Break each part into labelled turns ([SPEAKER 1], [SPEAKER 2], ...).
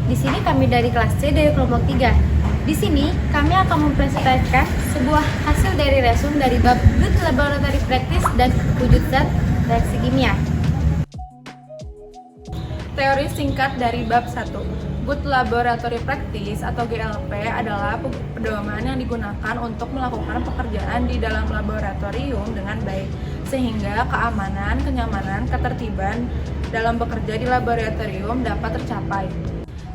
[SPEAKER 1] Di sini kami dari kelas C dari kelompok 3. Di sini kami akan mempresentasikan sebuah hasil dari resume dari bab Good Laboratory Practice dan wujud zat reaksi kimia.
[SPEAKER 2] Teori singkat dari bab 1. Good Laboratory Practice atau GLP adalah pedoman yang digunakan untuk melakukan pekerjaan di dalam laboratorium dengan baik, sehingga keamanan, kenyamanan, ketertiban dalam bekerja di laboratorium dapat tercapai.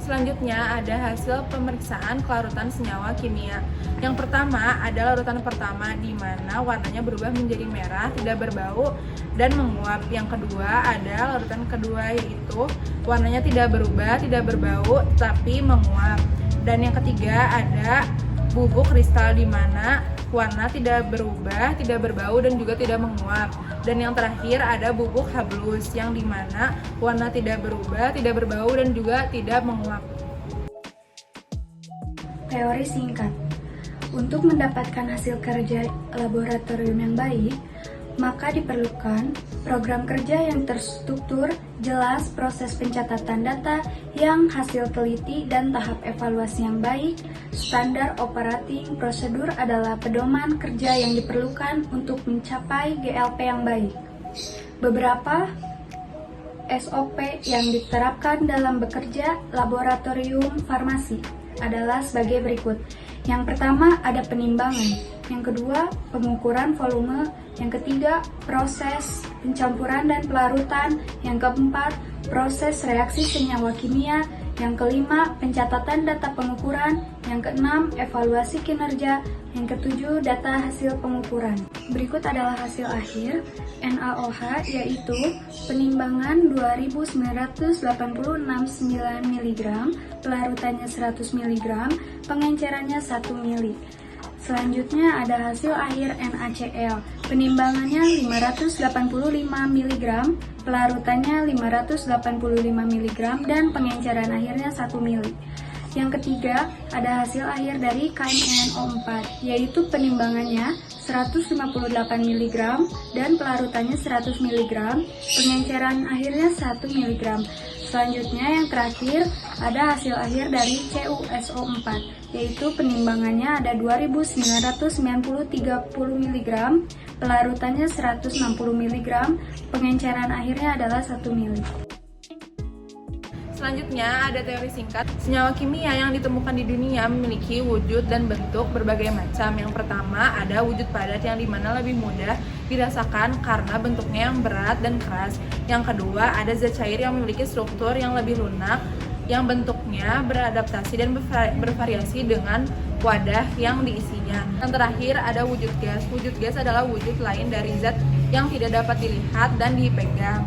[SPEAKER 2] Selanjutnya ada hasil pemeriksaan kelarutan senyawa kimia. Yang pertama ada larutan pertama di mana warnanya berubah menjadi merah, tidak berbau, dan menguap. Yang kedua ada larutan kedua yaitu warnanya tidak berubah, tidak berbau, tapi menguap. Dan yang ketiga ada bubuk kristal di mana warna tidak berubah, tidak berbau, dan juga tidak menguap. Dan yang terakhir ada bubuk hablus yang dimana warna tidak berubah, tidak berbau, dan juga tidak menguap.
[SPEAKER 3] Teori singkat. Untuk mendapatkan hasil kerja laboratorium yang baik, maka diperlukan program kerja yang terstruktur, jelas, proses pencatatan data yang hasil teliti, dan tahap evaluasi yang baik. Standar operating prosedur adalah pedoman kerja yang diperlukan untuk mencapai GLP yang baik. Beberapa SOP yang diterapkan dalam bekerja laboratorium farmasi adalah sebagai berikut. Yang pertama ada penimbangan, yang kedua pengukuran volume, yang ketiga proses pencampuran dan pelarutan, yang keempat proses reaksi senyawa kimia, yang kelima pencatatan data pengukuran, yang keenam evaluasi kinerja, yang ketujuh data hasil pengukuran. Berikut adalah hasil akhir NaOH, yaitu penimbangan 2986,9 mg, pelarutannya 100 mg, pengencerannya 1 ml. Selanjutnya ada hasil akhir NaCl, penimbangannya 585 mg, pelarutannya 585 mg, dan pengenceran akhirnya 1 ml. Yang ketiga, ada hasil akhir dari KMNO4, yaitu penimbangannya 158 mg dan pelarutannya 100 mg, pengenceran akhirnya 1 mg. Selanjutnya yang terakhir ada hasil akhir dari CuSO4, yaitu penimbangannya ada 2930 mg, pelarutannya 160 mg, pengenceran akhirnya adalah 1 ml.
[SPEAKER 2] Selanjutnya ada teori singkat. Senyawa kimia yang ditemukan di dunia memiliki wujud dan bentuk berbagai macam. Yang pertama ada wujud padat yang dimana lebih mudah dirasakan karena bentuknya yang berat dan keras. Yang kedua ada zat cair yang memiliki struktur yang lebih lunak, yang bentuknya beradaptasi dan bervariasi dengan wadah yang diisinya. Yang terakhir ada wujud gas. Wujud gas adalah wujud lain dari zat yang tidak dapat dilihat dan dipegang.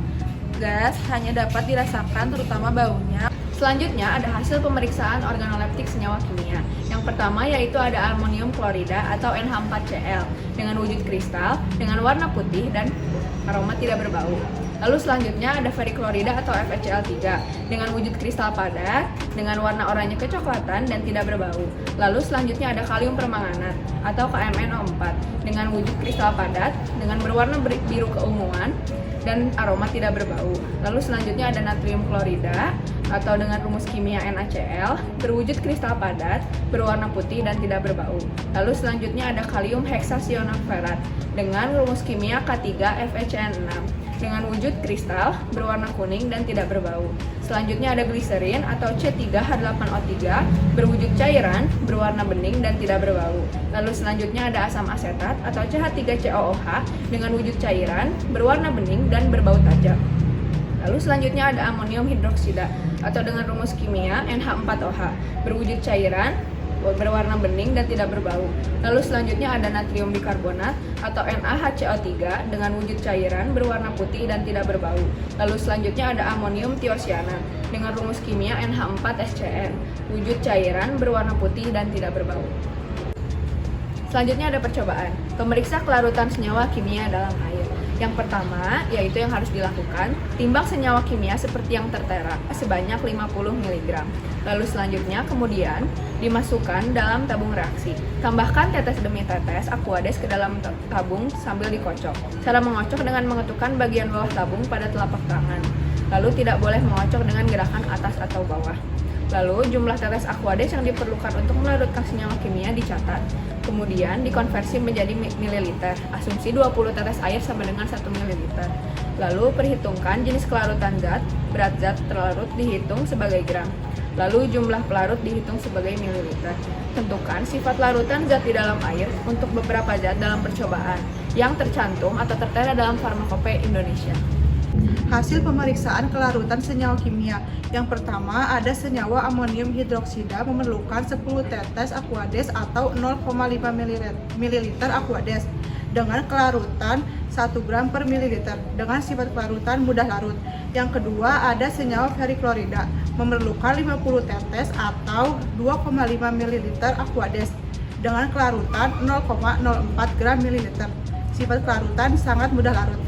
[SPEAKER 2] Gas hanya dapat dirasakan terutama baunya. Selanjutnya ada hasil pemeriksaan organoleptik senyawa kimia. Yang pertama yaitu ada aluminium klorida atau NH4Cl dengan wujud kristal, dengan warna putih dan aroma tidak berbau. Lalu selanjutnya ada feriklorida atau FeCl3 dengan wujud kristal padat, dengan warna oranye kecoklatan dan tidak berbau. Lalu selanjutnya ada kalium permanganat atau KMNO4 dengan wujud kristal padat, dengan berwarna biru keunguan dan aroma tidak berbau. Lalu selanjutnya ada natrium klorida atau dengan rumus kimia NaCl berwujud kristal padat, berwarna putih dan tidak berbau. Lalu selanjutnya ada kalium heksasionatferat dengan rumus kimia K3FeCN6 dengan wujud kristal, berwarna kuning dan tidak berbau. Selanjutnya ada gliserin atau C3H8O3 berwujud cairan, berwarna bening dan tidak berbau. Lalu selanjutnya ada asam asetat atau CH3COOH dengan wujud cairan, berwarna bening dan berbau tajam. Lalu selanjutnya ada amonium hidroksida atau dengan rumus kimia NH4OH berwujud cairan, berwarna bening dan tidak berbau. Lalu selanjutnya ada natrium bikarbonat atau NaHCO3 dengan wujud cairan, berwarna putih dan tidak berbau. Lalu selanjutnya ada amonium tiosianat dengan rumus kimia NH4SCN, wujud cairan, berwarna putih dan tidak berbau. Selanjutnya ada percobaan, pemeriksa kelarutan senyawa kimia dalam air. Yang pertama, yaitu yang harus dilakukan, timbang senyawa kimia seperti yang tertera sebanyak 50 mg. Lalu selanjutnya, kemudian dimasukkan dalam tabung reaksi. Tambahkan tetes demi tetes Aquades ke dalam tabung sambil dikocok. Cara mengocok dengan mengetukkan bagian bawah tabung pada telapak tangan. Lalu tidak boleh mengocok dengan gerakan atas atau bawah. Lalu jumlah tetes Aquades yang diperlukan untuk melarutkan senyawa kimia dicatat. Kemudian dikonversi menjadi mililiter. Asumsi 20 tetes air sama dengan 1 mililiter. Lalu perhitungkan jenis kelarutan zat, berat zat terlarut dihitung sebagai gram. Lalu jumlah pelarut dihitung sebagai mililiter. Tentukan sifat larutan zat di dalam air untuk beberapa zat dalam percobaan yang tercantum atau tertera dalam Farmakope Indonesia.
[SPEAKER 4] Hasil pemeriksaan kelarutan senyawa kimia. Yang pertama, ada senyawa amonium hidroksida memerlukan 10 tetes Aquades atau 0,5 ml Aquades dengan kelarutan 1 gram per mililiter dengan sifat kelarutan mudah larut. Yang kedua, ada senyawa periklorida memerlukan 50 tetes atau 2,5 ml Aquades dengan kelarutan 0,04 gram mililiter. Sifat kelarutan sangat mudah larut.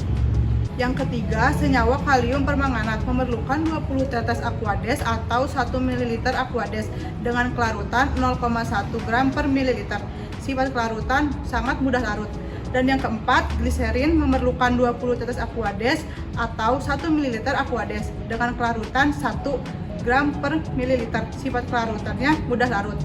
[SPEAKER 4] Yang ketiga, senyawa kalium permanganat memerlukan 20 tetes Aquades atau 1 ml Aquades dengan kelarutan 0,1 gram per mililiter. Sifat kelarutan sangat mudah larut. Dan yang keempat, gliserin memerlukan 20 tetes Aquades atau 1 ml Aquades dengan kelarutan 1 gram per mililiter. Sifat kelarutannya mudah larut.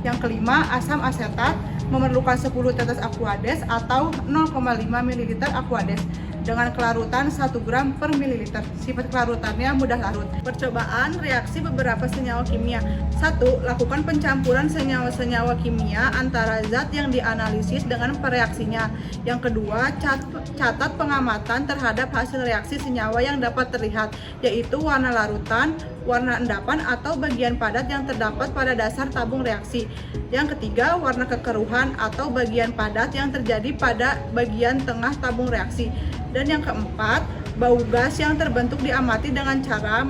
[SPEAKER 4] Yang kelima, asam asetat memerlukan 10 tetes Aquades atau 0,5 ml Aquades dengan kelarutan 1 gram per mililiter. Sifat kelarutannya mudah larut. Percobaan reaksi beberapa senyawa kimia. 1. Lakukan pencampuran senyawa-senyawa kimia antara zat yang dianalisis dengan pereaksinya. Yang kedua, catat pengamatan terhadap hasil reaksi senyawa yang dapat terlihat, yaitu warna larutan, warna endapan atau bagian padat yang terdapat pada dasar tabung reaksi. Yang ketiga, warna kekeruhan atau bagian padat yang terjadi pada bagian tengah tabung reaksi. Dan yang keempat, bau gas yang terbentuk diamati dengan cara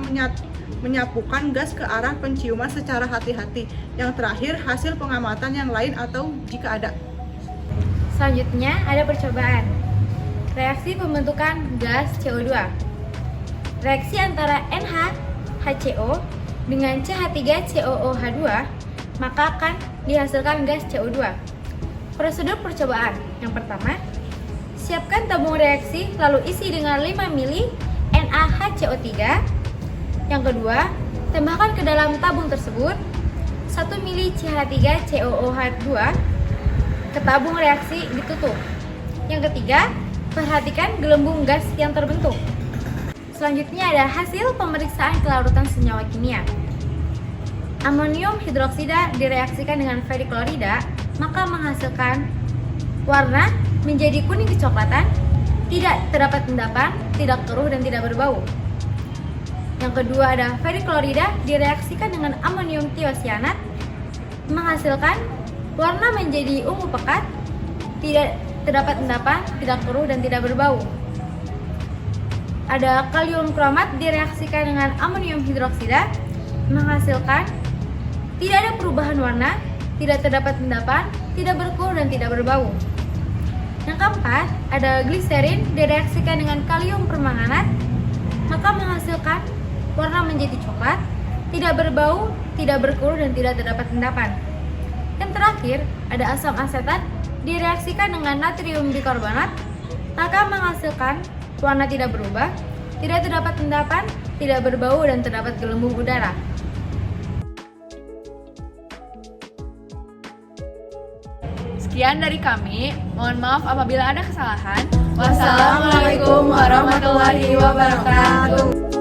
[SPEAKER 4] menyapukan gas ke arah penciuman secara hati-hati. Yang terakhir, hasil pengamatan yang lain atau jika ada.
[SPEAKER 1] Selanjutnya ada percobaan. Reaksi pembentukan gas CO2. Reaksi antara NaHCO dengan CH3COOH2 maka akan dihasilkan gas CO2. Prosedur percobaan. Yang pertama, siapkan tabung reaksi lalu isi dengan 5 ml NaHCO3. Yang kedua, tambahkan ke dalam tabung tersebut 1 ml CH3COOH2 ke tabung reaksi ditutup. Yang ketiga, perhatikan gelembung gas yang terbentuk. Selanjutnya ada hasil pemeriksaan kelarutan senyawa kimia. Amonium hidroksida direaksikan dengan periklorida maka menghasilkan warna menjadi kuning kecoklatan, tidak terdapat endapan, tidak keruh dan tidak berbau. Yang kedua ada periklorida direaksikan dengan amonium tiosianat menghasilkan warna menjadi ungu pekat, tidak terdapat endapan, tidak keruh dan tidak berbau. Ada kalium kromat direaksikan dengan amonium hidroksida menghasilkan tidak ada perubahan warna, tidak terdapat endapan, tidak berkeruh dan tidak berbau. Yang keempat, ada gliserin direaksikan dengan kalium permanganat maka menghasilkan warna menjadi coklat, tidak berbau, tidak berkeruh dan tidak terdapat endapan. Yang terakhir, ada asam asetat direaksikan dengan natrium bikarbonat maka menghasilkan warna tidak berubah, tidak terdapat endapan, tidak berbau dan terdapat gelembung udara.
[SPEAKER 2] Sekian dari kami, mohon maaf apabila ada kesalahan.
[SPEAKER 1] Wassalamualaikum warahmatullahi wabarakatuh.